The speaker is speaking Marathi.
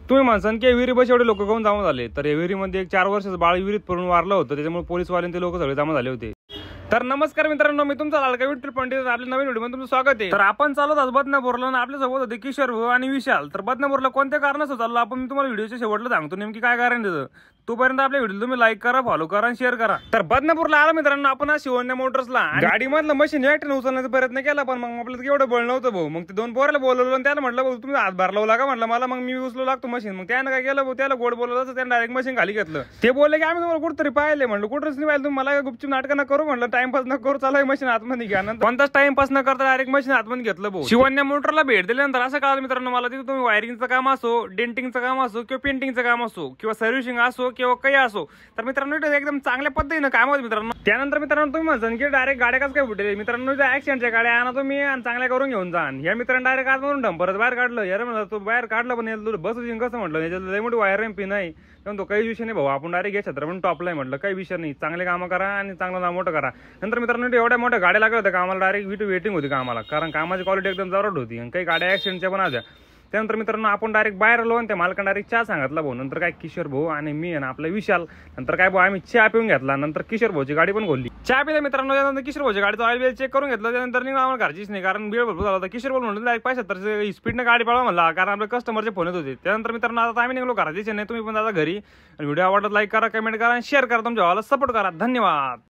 तुम्ही म्हणसान की विहिरी बस एवढे लोक घेऊन जमा झाले, तर या विहिरीमध्ये एक 4 वर्षाचं बाळ विहिरीत पडून वारलं होतं, त्याच्यामुळे पोलीसवाल्यांचे लोक सगळे जमा झाले होते। तर नमस्कार मित्रांनो, मी तुमचा लाडका विठ्ठल पंडित, आपल्या नवीन व्हिडिओमध्ये तुमचं स्वागत आहे। तर आपण चालत आज बदनापूरला आणि आपल्या सोबत होते किशोर भाऊ आणि विशाल। तर बदनापूरला कोणत्या कारणासाठी चाललो आपण मी तुम्हाला व्हिडिओच्या शेवटला सांगतो नेमकी काय कारण त्याचं। तोपर्यंत आपल्या व्हिडिओ तुम्ही लाईक करा, फॉलो करा आणि शेअर करा। तर बदनापूरला आला मित्रांनो आपण आज शिवण्या मोटर्सला, गाडीमधलं मशीन एकट्याने उचलण्याचा प्रयत्न केला, पण मग आपल्याला एवढं बळ नव्हतं भाऊ। मग ते दोन पोराला बोलवलं आणि त्याला म्हटलं भाऊ तुम्ही हात भरलावं लागा म्हटलं मला, मग मी उचलू लागतो मशीन। मग त्यानं काय केलं भाऊ, त्याला गोड बोलवलं, त्याने डायरेक्ट मशीन खाली घेतलं। ते बोलले की आम्ही तुम्हाला कुठतरी पाहिले, म्हटलं कुठंच नाही पाहिलं, तुम्ही मला गुपचूप नाटक न करू म्हटलं, टाइमपास न करू, चला मशीन आतमध्ये घ्या। नंतर कोणताच टाइमपास न करता डायरेक्ट मशीन आतमध्ये घेतलं भाऊ। शिवण्या मोटरला भेट दिल्यानंतर असं कळलं मित्रांनो मला, तिथे तुम्ही वायरिंगचं काम असो, डेंटिंगचं काम असो किंवा पेंटिंगचं काम असो किंवा सर्व्हिसिंग असो किंवा काही असो, तर मित्रांनो एकदम चांगल्या पद्धतीनं काम होतं मित्रांनो। त्यानंतर मित्रांनो तुम्ही म्हणसान की डायरेक्ट गाड्या कसं काय फुटले मित्रांनो, ऍक्सिडेंटच्या गाड्या आणा तुम्ही आणि चांगल्या करून घेऊन जा। या मित्रांनो डायरेक्ट आतमधून डंपरच बाहेर काढलं। यार म्हणलं तो बाहेर काढलं, पण बस कसं म्हटलं याच्यात लय मोठी वायर पी नाही, तो काही विषय नाही भाऊ, आपण डायरेक्ट घ्या छत्र पण टॉपला म्हटलं काही विषय नाही, चांगले कामं करा आणि चांगलं नाव मोठं करा। नंतर मित्रांनो एवढ्या मोठ्या गाड्या लागल्या होत्या कामाला, डायरेक्ट वेटिंग होती कामाला, कारण कामाची क्वालिटी एकदम जोरात होती आणि काही गाड्या ऍक्सिडेंटच्या पण आल्या। त्यानंतर मित्रांनो आपण डायरेक्ट बाहेर आलो आणि त्या मालकाने डायरेक्ट चहा सांगितला भाऊ। नंतर काय किशोर भाऊ आणि मी आणि आपला विशाल, नंतर काय भाऊ आम्ही चहा पिऊन घेतला। नंतर किशोर भाऊची गाडी पण खोलली, चहा पिला मित्रांनो। त्यानंतर किशोर भाऊची गाडीचं ऑइल बिल चेक करून घेतलं। त्यानंतर आम्हाला घरचीच नाही, कारण बिल भरपूर झाला होता। किशोर भाऊ म्हणलं 75 स्पीडने गाडी पळवा म्हणला, कारण आपल्या कस्टमरचे फोन येत होते। त्यानंतर मित्रांनो आता आम्ही निघलो घराचीच नाही, तुम्ही पण आता घरी। व्हिडिओ आवडला लाईक करा, कमेंट करा आणि शेअर करा, तुमच्या भावाला सपोर्ट करा। धन्यवाद।